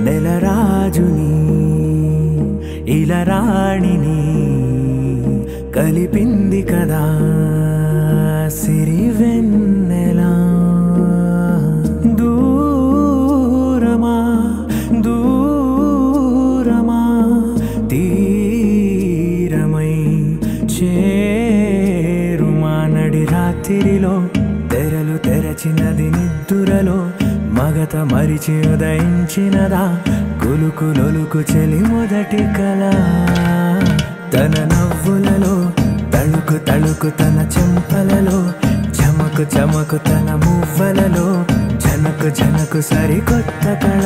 నెలరాజుని ఇలరాణిని కలిపింది కదా సిరివెన్నెలా. దూరమా దూరమా తీరమై చేరుమా నడి రాత్రిలో తెరలు తెరచినది నిద్దురలో మగత మరిచి ఉదయించినదా కులుకులొలుకు చెలి మొదటి కళ. తన నవ్వులలో తళుకు తళుకు తన చెంపలలో చమకు చమకు తన మువ్వలలో జనకు జనకు సరికొత్త కళ.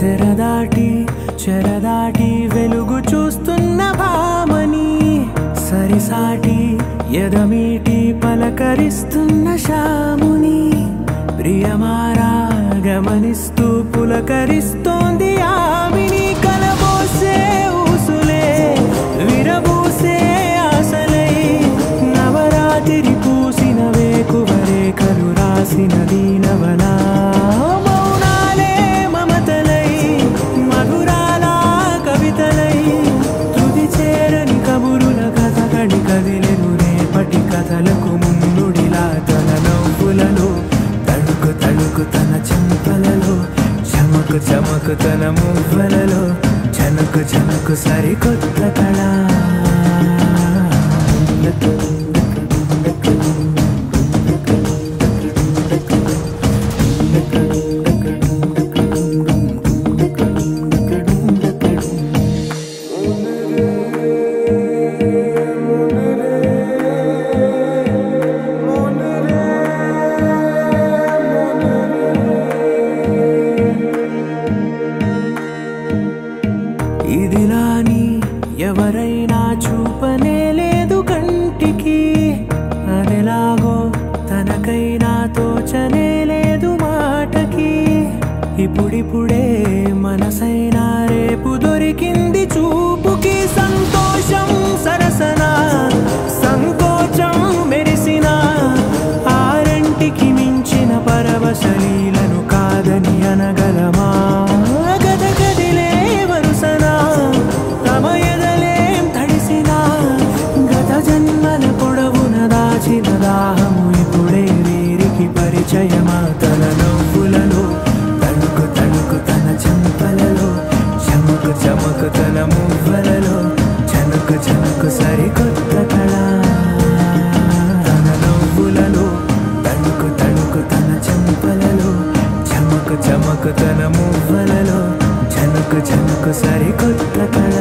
తెరదాటి చెరదాటి వెలుగు చూస్తున్న భామని సరిసాటి ఎదమీటి పలకరిస్తున్న శాముని ప్రియమారా గమనిస్తూ పులకరిస్తోంది ఆవిని. కలబోసే ఊసులే విరబూసే ఆశలై నవరాత్రి పూసిన వేకువరేఖలు రాసిన దీనవనా. కథలకు ముందుడిలా తన నవ్వులలో తడుకు తడుకు తన చెంపలలో చమకు చమకు తన మువ్వలలో జనకు జనకు సరికొత్త కళ. ఇదిలాని ఎవరైనా చూపనే లేదు కంటికి అదెలాగో తనకైనా తోచనే లేదు మాటకి. ఇప్పుడిప్పుడే మనసైనా రేపు దొరికింది చూపుకి. సంతోషం సరసన సంకోచం మెరిసిన ఆరంటికి మించిన పరవశలీలను కాదని అనగలమా. దాహము ఇప్పుడే వీరికి పరిచయమా. తన నవ్వులలో తణుకు తణుకు తన చెంపలలో చమకు చమకు తన మువ్వలలో జనకు జనకు సరికొత్త కళ. తన నవ్వులలో తణుకు తణుకు తన చెంపలలో చమకు చమకు తన మువ్వలలో జనకు జనకు సరికొత్త కళ.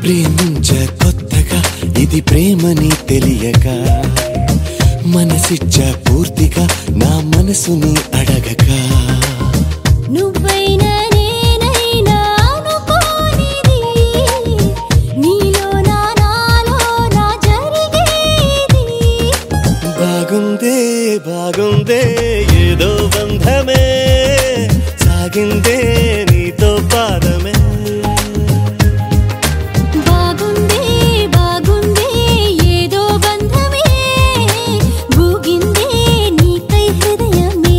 ప్రేమించ కొత్తగా ఇది ప్రేమని తెలియక మనసిచ్చ పూర్తిగా నా మనసుని అడగక. నువ్వైనా నేనైనా అనుకోనిది నీలో నాలో నా జరిగేది. బాగుందే బాగుందే ఏదో బంధమే సాగిందే నీతో పాదమే బాగుందే బాగుందే ఏదో బంధమే ఊగిందే నీకై హృదయమే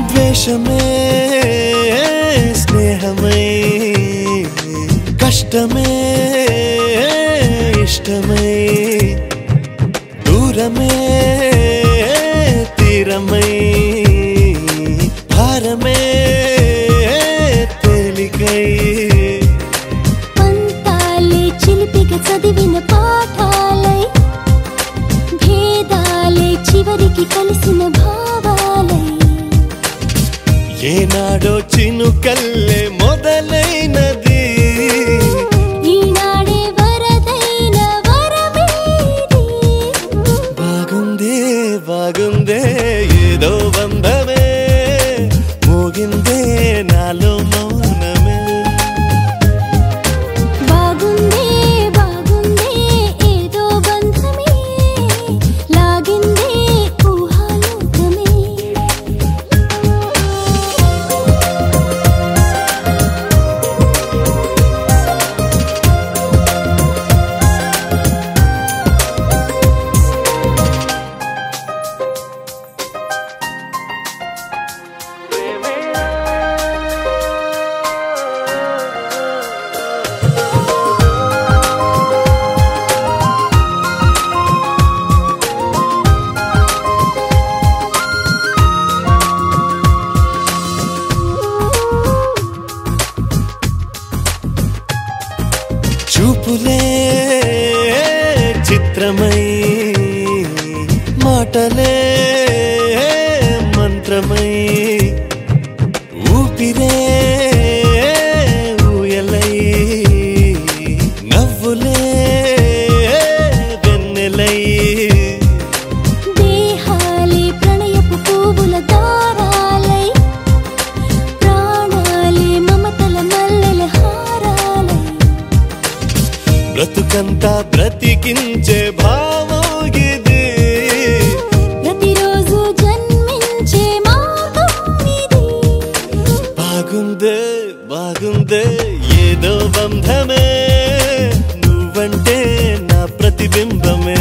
ద్వేషమే స్నేహమై కష్టమే ఇష్టమై దూరమే తీరమై భారమే తేలికై పంతాలే చిలిపిగా చదివిన పాఠాలై భేదాలే చివరికి కలిసిన భావాలై ఏనాడో చినుకల్లే మొదలైనది ఈనాడే వరదైన వరమేది బాగుందే బాగుందే ఏదో బంధమే మోగిందే నాలో మౌనమే బాగుందే బాగుందే ఏదో బంధమే లాగిందే ఊహాలోకమే చూపులే చిత్రమై మాటలే మంత్రమై ఊపిరే ఊయలై నవ్వులే వెన్నెలై దేహాలే ప్రణయపు పువ్వుల దారాలై ప్రాణాలే మమతల మల్లెల హారాలై బ్రతుకంతా బ్రతికించే భావోగిది ప్రతిరోజు జన్మించే మార్గం ఇది బాగుందే బాగుందే ఏదో బంధమే నువ్వంటే నా ప్రతిబింబమే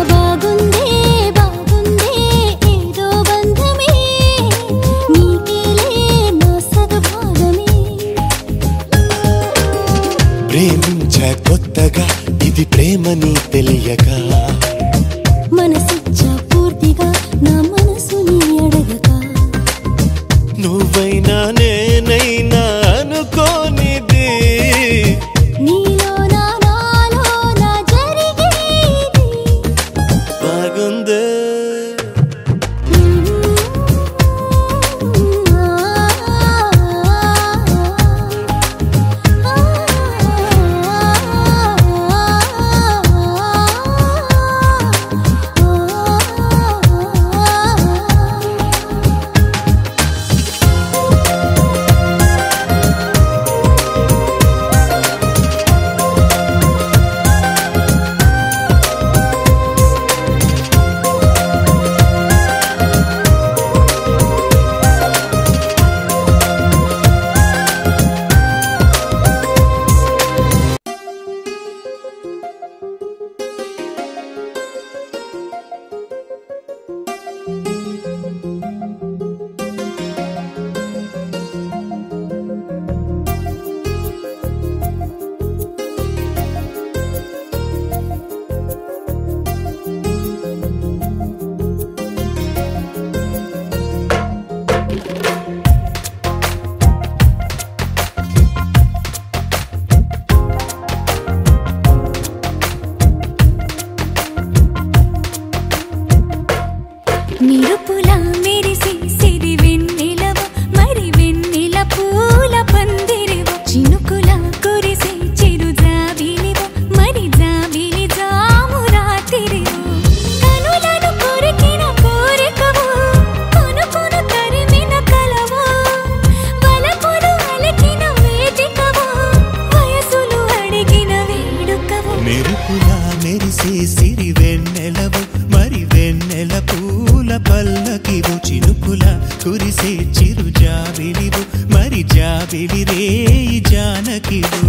బాగుందే బాగుందే ఏదో బంధమే నీకేలే నా సగభాగమే ప్రేమించ కొత్తగా నిరుపులా మెరిసి సిరి వెన్నెలవు మరి వెన్నెల పూల పందిరివు చినుకులా కురిసి చిరు జాబిలివు మరి జాబిలి జాము రాత్రివు కనులను కొరికిన కోరికవు కొనుకొను తరిమిన కలవు వలపులు అలికిన వేదికవు వయసులు అడిగిన వేడుకవు మెరుపులా మెరిసే సిరి వెన్నెలవు మరి వెన్నెల పూల పల్లకివు చినుకులా కురిసే చిరు జాబిలివు మరి జాబిలి రేయి జానకివు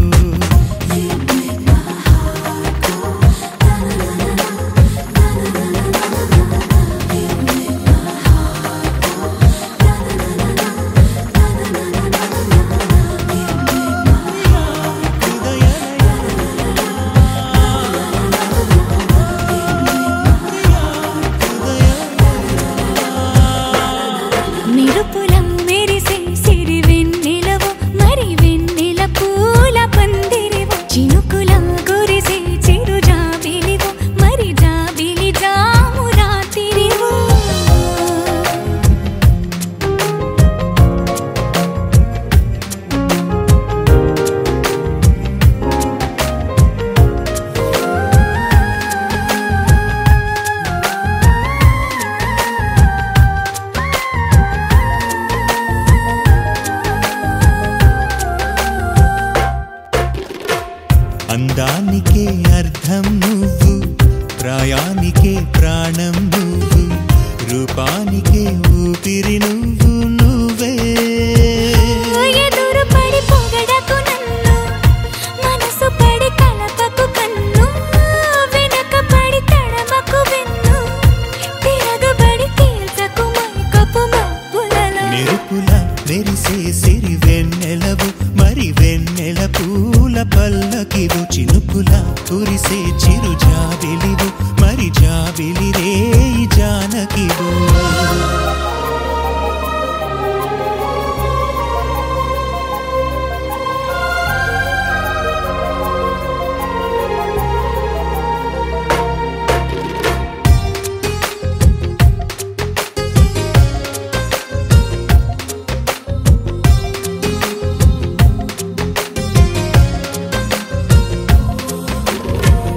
నిరుపులా మెరిసే సిరి వెన్నెలవు మరి వెన్నెల పూల పందిరివు చినుకులా కురిసే చిరు జాబిలివు మరి జాబిలి జాము రాత్రివు అందానికే అర్థం నువ్వు ప్రాయానికే ప్రాణం నువ్వు రూపానికే ఊపిరి నువ్వు నువ్వే ఎదురు పడి పొగడకు నన్ను మనసు పడి కలపకు కన్ను వెనక పడి తడమకు వెన్ను తిరగబడి తీర్చకు మైకపు మబ్బులలో మెరుపులా మెరిసే సిరి వెన్నెలవు మరి వెన్నెల పూల పల్లకివు చినుకులా కురిసే చిరు జాబిలివు మరి జాబిలి రేయి జానకివు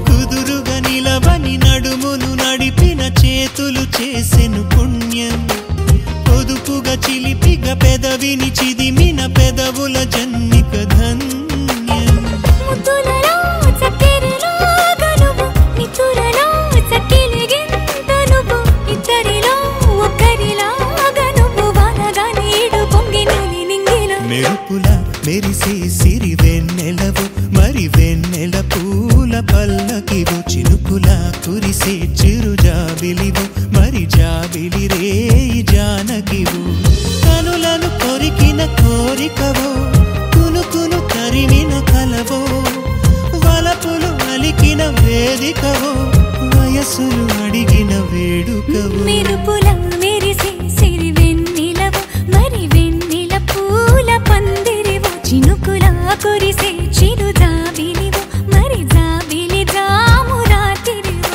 కుదురుగా నిలవని నడుమును నడిపిన చేతులు చేసెను పుణ్యం పొదుపుగా చిలిపిగా పెదవిని చిదిమిన పెదవుల జన్నిక ధన్యం ముద్దులలో చక్కెరలో గనువు నితులలో చక్కెలిగింత నువ్వు ఇద్దరిలో ఒక్కరిలాగా నువ్వు వానగా నీడు పొంగి నులి నింగిలో మెరుపులా మెరిసే సిరి వెన్నెలవు మరి వెన్నెల పూల పల్లకివు చినుకులా కురిసే చిరు జాబిలివు మరి జాబిలి రేయి జానకివు కనులను కొరికిన కోరికవో కునుకును తరిమిన కలవో వలపులు అలికిన వేదికవో వయసులు అడిగిన వేడుకవో మెరుపులా మెరిసే సిరి వెన్నెలవు మరి వెన్నెల పూల పందిరివు చినుకులా కురిసే చిరు జాబిలివు మరి జాబిలి జాము రాత్రివు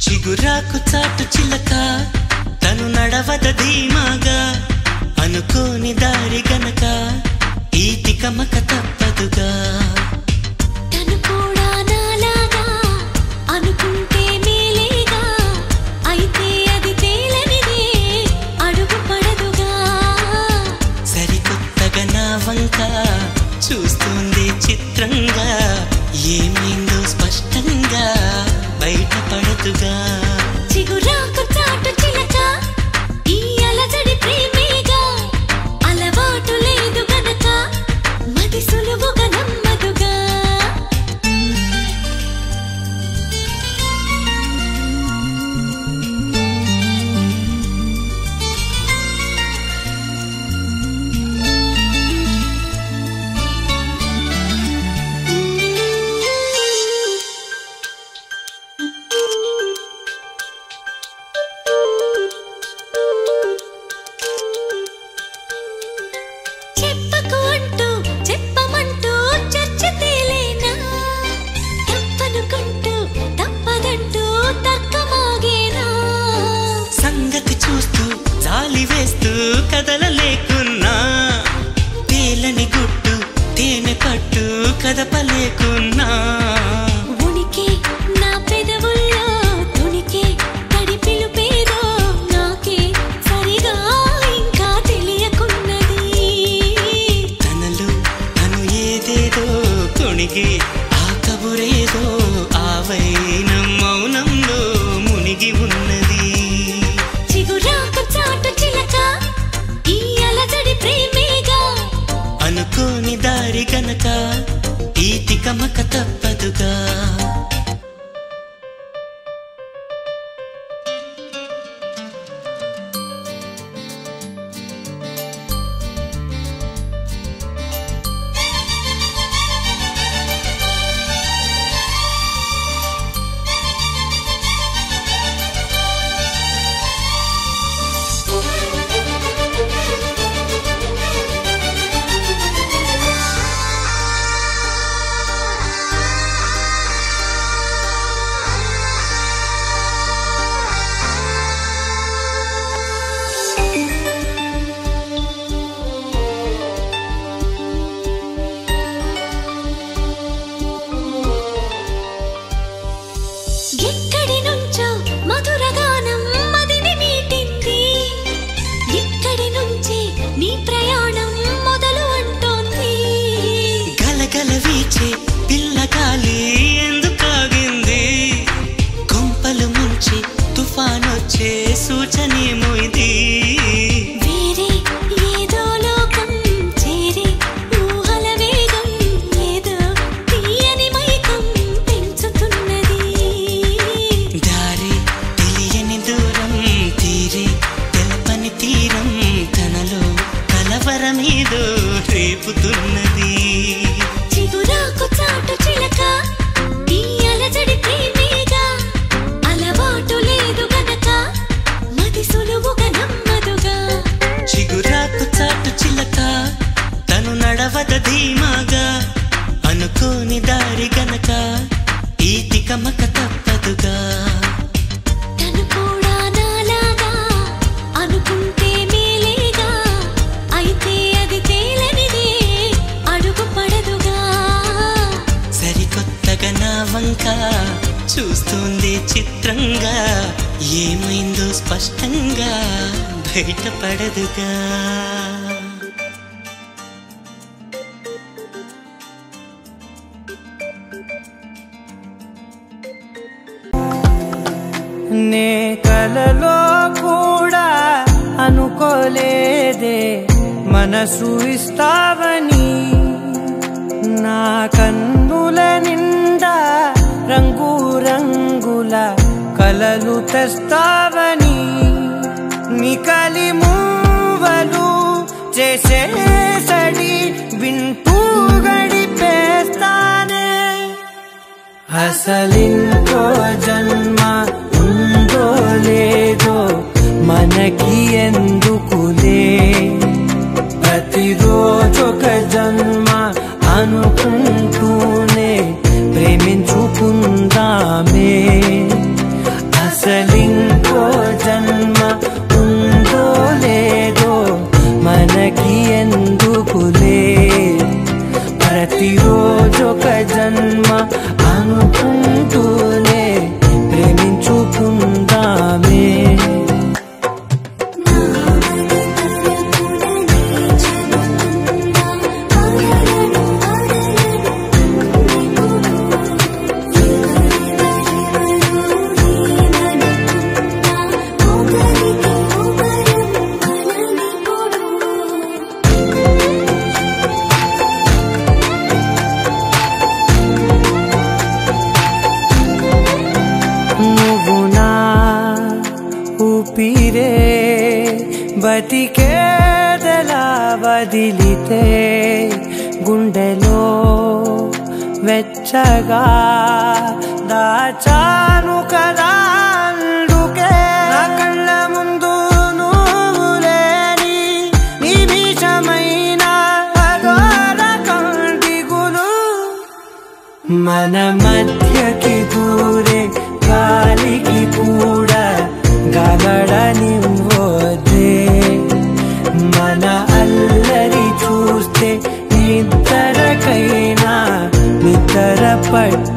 చిగురాకు చాటు చిలక తను నడవద ధీమాగా అనుకోని దారి గనక ఈ తికమక తప్పదుగా తను కూడా నాలాగా అనుకుంటే మేలేగా అయితే అది తేలనిదే అడుగు పడదుగా సరికొత్తగా నా వంక చూస్తుంది చిత్రంగా ఏమైందో స్పష్టంగా బయటపడదుగా చిగురాకు చాటు చిలక ఈ అలజడి ప్రేమేగా అలవాటు లేదు గనక మది సులువుగా నమ్మదుగా చెప్పకు అంటూ చెప్పమంటూ చర్చ తేలేనా తప్పనుకుంటూ తప్పదంటూ తర్కమాగేనా సంగతి చూస్తూ జాలి వేస్తూ కదలలేకున్నా తేలని గుట్టు తేనె పట్టు కదపలేకున్నా ఉనికి నా పెదవుల్లో తునికి తడి పిలుపేదో నాకే సరిగా ఇంకా తెలియకున్నది తనలో తను ఏదేదో కొణిగి ఆ కబురేదో ఆవైన మౌనంలో మునిగి ఉన్నది చిగురాకు చాటు చిలక ఈ అలజడి ప్రేమేగా అనుకోని దారి గనక ఈ తికమక తప్పదుగా ఎక్కడి నుంచో మధుర గానం మదిని మీటింది ఇక్కడి నుంచి నీ ప్రయాణం మొదలు అంటోంది గలగల వీచే పిల్లగాలి ఎందుకాగింది కొంపలు ముంచి తుఫానొచ్చే సూచనేమో ఇది వేరే ఏదో లోకం చేరి ఊహల వేగం ఏదో తీయని మైకం పెంచుతున్నది దారి తెలియని దూరం తీరి తెలపని తీరం తనలో కలవరమేదో రేపుతున్నది చిగురాకు చాటు చిలక ఈ అలజడి ప్రేమేగా అలవాటు లేదు గనక మది సులువుగా నమ్మదుగా చిగురాకు చాటు చిలక తను నడవద ధీమాగా అనుకోని దారి గనక ఈ తికమక తప్పదుగా తను కూడా నాలాగా అనుకుంటే మేలేగా అయితే అది తేలనిదే అడుగు పడదుగా సరికొత్తగా నా వంక చూస్తుంది చిత్రంగా ఏమైందో స్పష్టంగా బయటపడదుగా నే కలలో కూడా అనుకోలేదే మనసు ఇస్తావని నా కన్నుల నిండా రంగు రంగుల కలలు తెస్తావని నికలి మూవలు చేసేసడి వింటూ గడిపేస్తానే అసలింకో జన్మ ఉందో లేదో మనకి ఎందుకులే ప్రతిరోజొక జన్మ అనుకుంటూనే ప్రేమించుకుందామే బతికేదెలా వదిలితే గుండెలో వెచ్చగా దాచాను కదా అందుకే నా కళ్ళ ముందు నువ్వు లేని నిమిషమైన అఘోర కంటిగులు మన మధ్యకి దూరే గాలికి కూడా గగడనివ్వదే మన అల్లరి చూస్తే నిద్రకైనా నిద్ర పట్ట